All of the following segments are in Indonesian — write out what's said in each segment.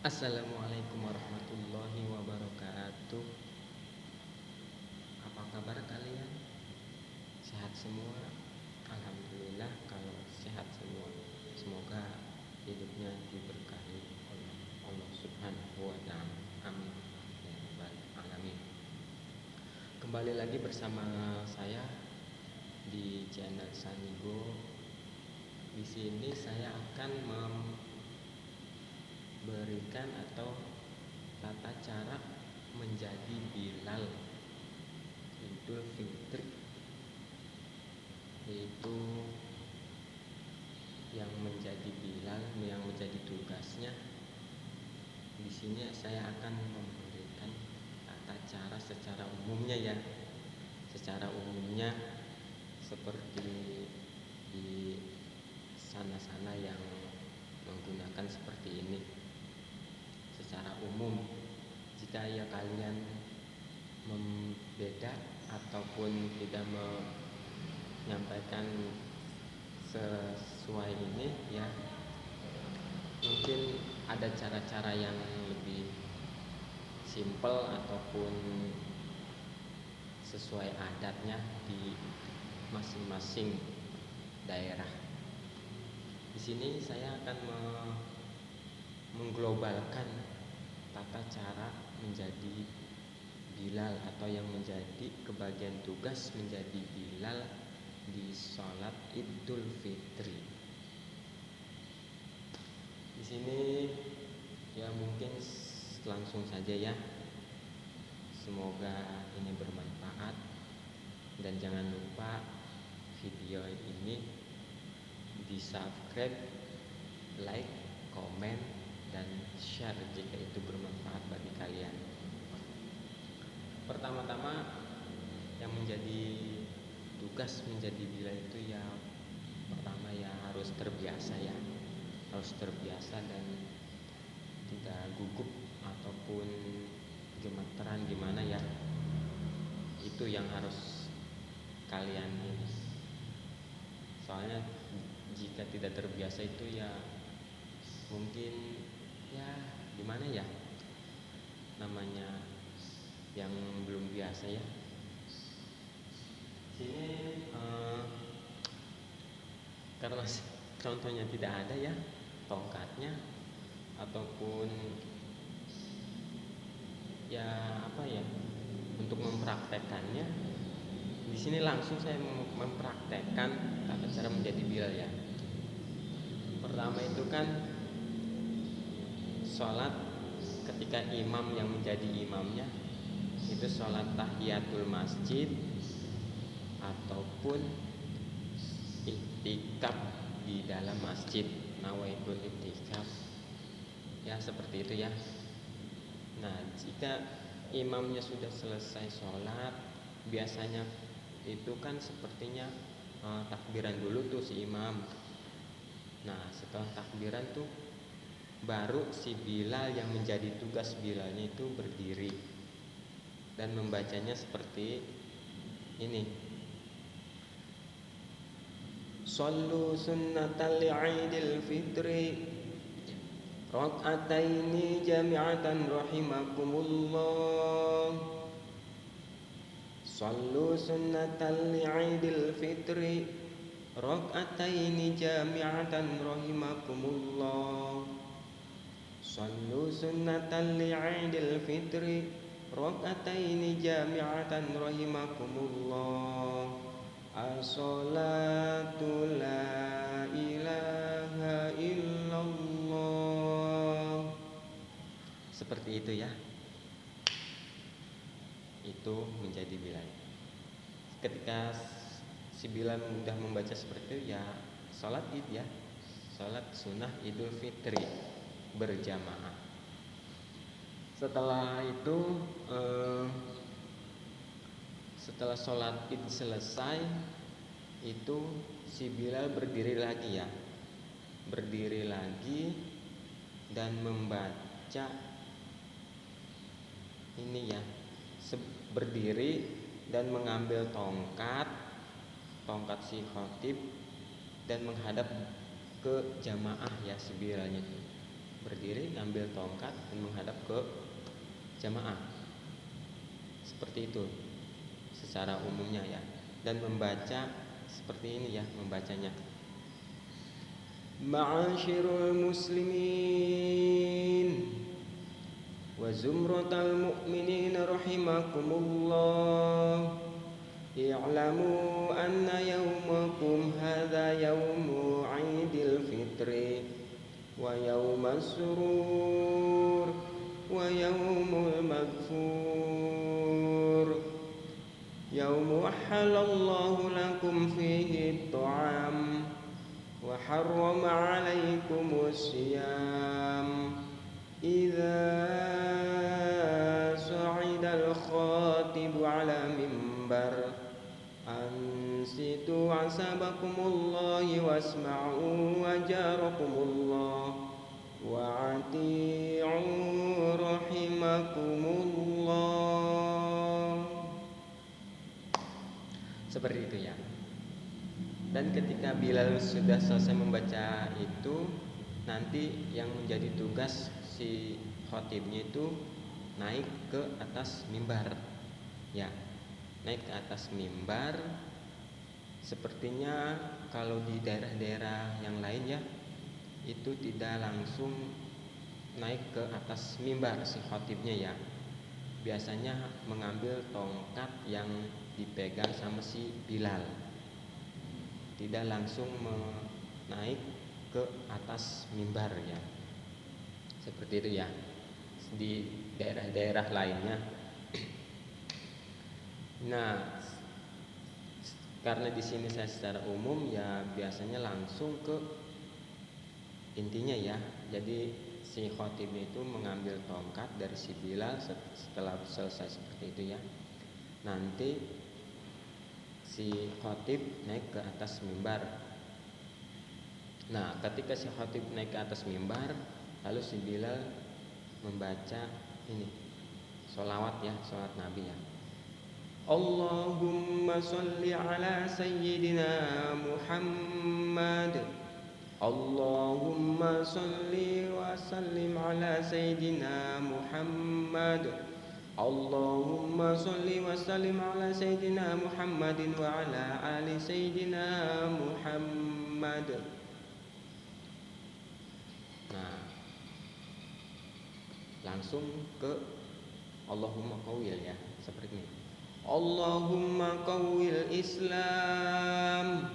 Assalamualaikum warahmatullahi wabarakatuh. Apa kabar kalian? Sehat semua? Alhamdulillah kalau sehat semua. Semoga hidupnya diberkahi oleh Allah Subhanahu wa taala. Amin. Ya rabbal alamin. Kembali lagi bersama saya di channel Sanigo. Di sini saya akan memberikan atau tata cara menjadi Bilal Idul Fitri, yaitu yang menjadi Bilal, yang menjadi tugasnya. Di sini saya akan memberikan tata cara secara umumnya ya, secara umumnya seperti di sana-sana yang menggunakan seperti ini. Secara umum, jika ya kalian membeda ataupun tidak menyampaikan sesuai ini ya, mungkin ada cara-cara yang lebih simple ataupun sesuai adatnya di masing-masing daerah. Di sini saya akan mengglobalkan tata cara menjadi Bilal atau yang menjadi kebagian tugas menjadi Bilal di sholat Idul Fitri. Di sini ya mungkin langsung saja ya. Semoga ini bermanfaat dan jangan lupa video ini di subscribe, like, komen, dan share jika itu bermanfaat bagi kalian. Pertama-tama yang menjadi tugas menjadi Bilal itu ya, pertama ya harus terbiasa ya, harus terbiasa dan tidak gugup ataupun gemeteran gimana ya, itu yang harus kalian ini. Soalnya jika tidak terbiasa itu ya mungkin ya gimana ya, namanya yang belum biasa ya. Sini karena contohnya tidak ada ya tongkatnya ataupun ya apa ya untuk mempraktekkannya. Di sini langsung saya mempraktekkan tata cara menjadi Bilal ya. Pertama itu kan sholat ketika imam yang menjadi imamnya itu sholat tahiyatul masjid ataupun iktikaf di dalam masjid, nawaitul iktikaf ya, seperti itu ya. Nah, jika imamnya sudah selesai sholat, biasanya itu kan sepertinya takbiran dulu tuh si imam. Nah, setelah takbiran tuh baru si Bilal yang menjadi tugas Bilalnya itu berdiri dan membacanya seperti ini. Shallu sunnatal li'idil fitri rak'ataini jami'atan rahimakumullah. Shallu sunnatal li'idil fitri rak'ataini jami'atan rahimakumullah. Shallu sunnatal li'idil fitri rak'ataini jami'atan rahimakumullah. As-salatu la ilaha illallah. Seperti itu ya. Itu menjadi Bilal. Ketika si Bilal mudah membaca seperti itu ya, sholat id ya, sholat sunnah Idul Fitri berjamaah. Setelah itu setelah sholat id selesai itu si Bilal berdiri lagi ya, berdiri lagi dan membaca ini ya, berdiri dan mengambil tongkat si khatib dan menghadap ke jamaah ya si Bilalnya itu. berdiri, ngambil tongkat dan menghadap ke jamaah. Seperti itu secara umumnya ya. Dan membaca seperti ini ya membacanya. Ma'asyirul muslimin wa zumratal mu'minin rahimakumullah, i'lamu anna yawmakum hadha yawmu 'idil fitri wa yawmas surur wa yawmul maghfur, yawmu halallahu lakum fihi ta'am wa harrama 'alaikumus siyam idza sa'idal khatibu 'ala mimbar ansitu asabakumullah wasma'u wajarakumullah wa ati'u rahimakumullah. Seperti itu ya. Dan ketika Bilal sudah selesai membaca itu, nanti yang menjadi tugas si khotibnya itu naik ke atas mimbar. Ya, naik ke atas mimbar. Sepertinya kalau di daerah-daerah yang lain ya, itu tidak langsung naik ke atas mimbar si khotibnya ya. Biasanya mengambil tongkat yang dipegang sama si Bilal, tidak langsung naik ke atas mimbar ya. Seperti itu ya di daerah-daerah lainnya. Nah, karena di sini saya secara umum ya biasanya langsung ke intinya ya. Jadi si khotibnya itu mengambil tongkat dari si Bilal. Setelah selesai seperti itu ya, nanti si khotib naik ke atas mimbar. Nah, ketika si khotib naik ke atas mimbar, lalu si Bilal membaca ini sholawat ya, sholawat Nabi ya. Allahumma sholli ala sayyidina Muhammad, Allahumma sholli wa sallim ala sayyidina Muhammad, Allahumma sholli wa sallim ala sayyidina Muhammadin wa ala ali sayyidina Muhammad. Nah, langsung ke Allahumma qawwil ya, seperti ini. Allahumma qawwil Islam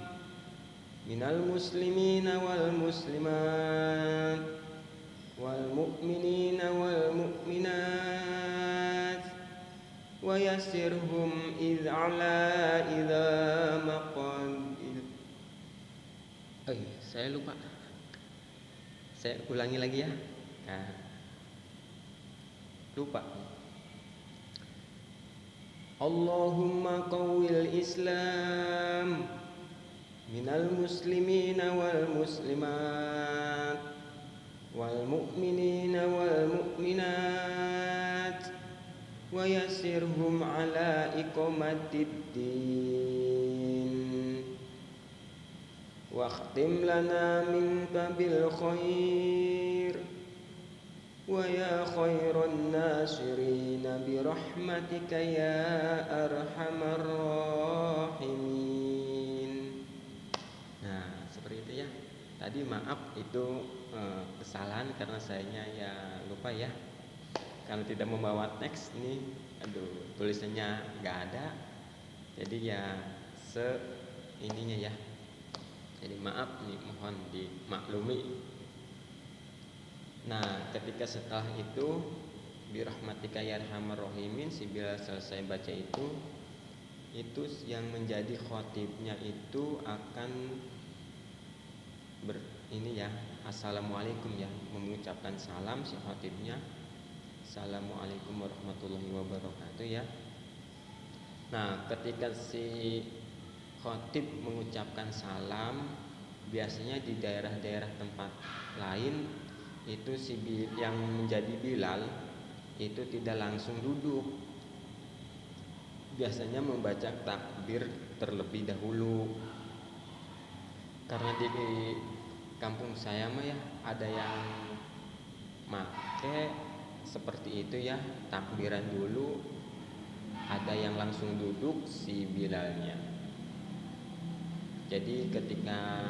minal muslimina wal muslimat wal mu'minina wal mu'minat wa yassirhum ala idza maqadir. Saya lupa. Saya ulangi lagi ya. Nah, lupa. Allahumma qawwil Islam minal muslimina wal muslimat wal mu'minina wal mu'minat wa yassirhum ala iqamatid din wa khtim lana minka bil khair wa ya khairan nasirin bi rahmatika ya arhamar rahimin. Nah, seperti itu ya. Tadi maaf itu kesalahan karena sayanya ya lupa ya. Karena tidak membawa teks nih, tulisannya nggak ada. Jadi ya ininya ya. Jadi maaf nih, mohon dimaklumi. Nah, ketika setelah itu birahmatika ya arhamar rahimin, si Bilal selesai baca itu yang menjadi khotibnya itu akan ini ya, assalamualaikum ya, mengucapkan salam si khotibnya. Assalamualaikum warahmatullahi wabarakatuh ya. Nah, ketika si khotib mengucapkan salam, biasanya di daerah-daerah tempat lain itu yang menjadi Bilal itu tidak langsung duduk, biasanya membaca takbir terlebih dahulu. Karena di kampung saya mah ya ada yang make seperti itu ya, takbiran dulu, ada yang langsung duduk si Bilalnya. Jadi ketika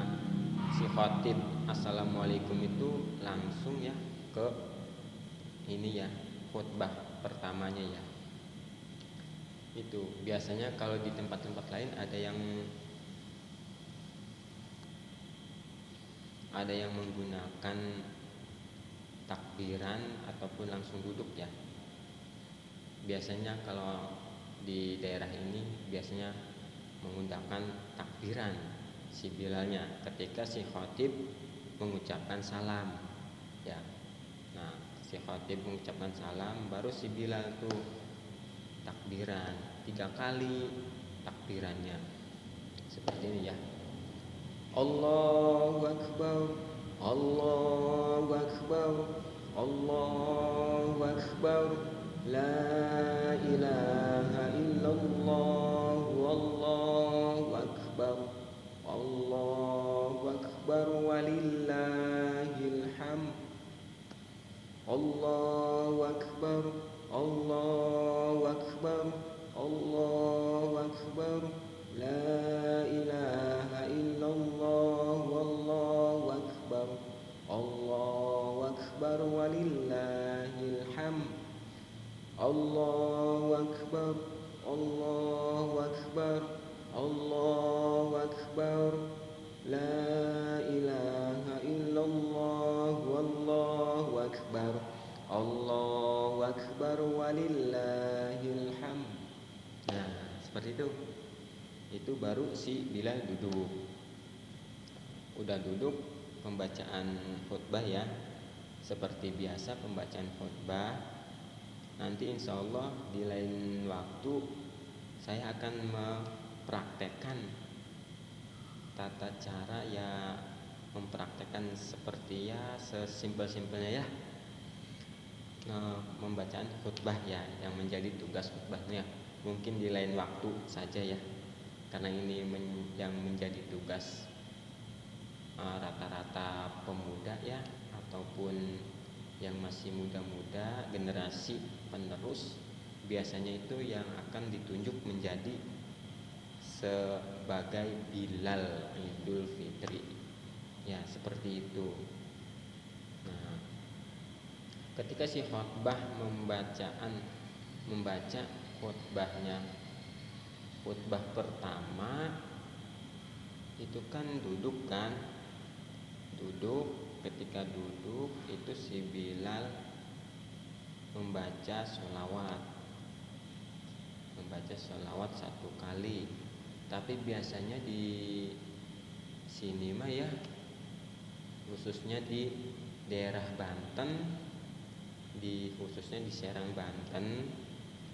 si khatib assalamualaikum itu langsung ya ke ini ya, khutbah pertamanya ya. Itu biasanya kalau di tempat-tempat lain ada yang menggunakan takbiran ataupun langsung duduk ya. Biasanya kalau di daerah ini biasanya menggunakan takbiran si Bilalnya ketika si khatib mengucapkan salam ya. Nah, si khatib mengucapkan salam, baru si Bilal tuh takbiran 3 kali takbirannya seperti ini ya. Allahu Akbar, Allahu Akbar, Allahu Akbar, la ilaha illallah, Allahu Akbar, Allahu Akbar, walillahil hamd, Allahu Akbar, Allahu Akbar, Allahu Akbar, la ilaha illallah, Allahu Akbar, Allahu Akbar, walillahil hamd, Allahu Akbar, Allahu Akbar, Allahu Akbar, la ilaha illallah, Allahu Akbar, Allahu Akbar, walillahil hamd. Nah, seperti itu. Itu baru si Bilal duduk. Udah duduk, pembacaan khutbah ya, seperti biasa pembacaan khutbah. Nanti insya Allah di lain waktu saya akan mempraktekkan tata cara ya, mempraktekkan seperti ya sesimpel-simpelnya ya, membacaan khutbah ya, yang menjadi tugas khutbahnya. Mungkin di lain waktu saja ya, karena ini yang menjadi tugas rata-rata pemuda ya, ataupun yang masih muda-muda, generasi penerus, biasanya itu yang akan ditunjuk menjadi sebagai Bilal Idul Fitri ya, seperti itu. Nah, ketika si khutbah membaca khutbahnya, khutbah pertama itu kan duduk kan, ketika duduk itu si Bilal membaca sholawat 1 kali. Tapi biasanya di sini mah ya, khususnya di daerah Banten, khususnya di Serang Banten,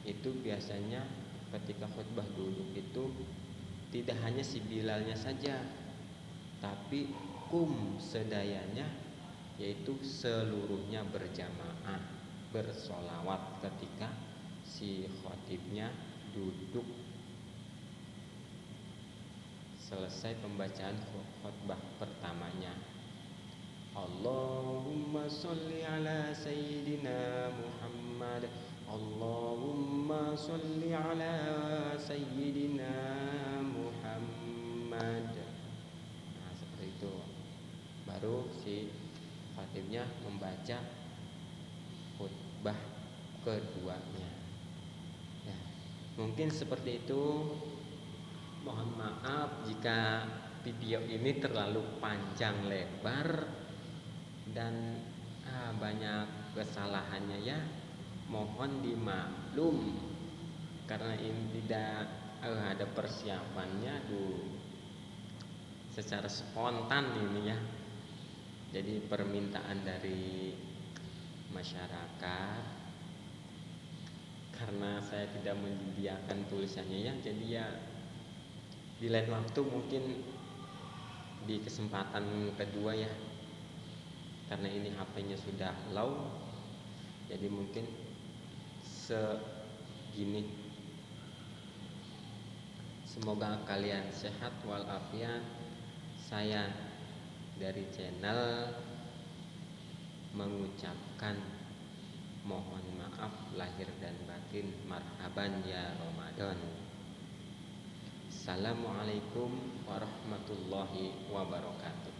itu biasanya ketika khutbah duduk itu tidak hanya si Bilalnya saja, tapi sedayanya, yaitu seluruhnya berjamaah bersolawat ketika si khatibnya duduk selesai pembacaan khutbah pertamanya. Allahumma sholli ala sayyidina Muhammad, Allahumma sholli ala sayyidina Muhammad. Nah, seperti itu. Baru si khatibnya membaca khutbah keduanya ya. Mungkin seperti itu. Mohon maaf jika video ini terlalu panjang lebar dan banyak kesalahannya ya. Mohon dimaklum karena ini tidak ada persiapannya secara spontan ini ya. Jadi permintaan dari masyarakat, karena saya tidak menyediakan tulisannya ya, jadi ya di lain waktu mungkin di kesempatan kedua ya, karena ini HP-nya sudah low, jadi mungkin segini. Semoga kalian sehat walafiat. Saya dari channel mengucapkan mohon maaf lahir dan batin, marhaban ya Ramadan. Assalamualaikum warahmatullahi wabarakatuh.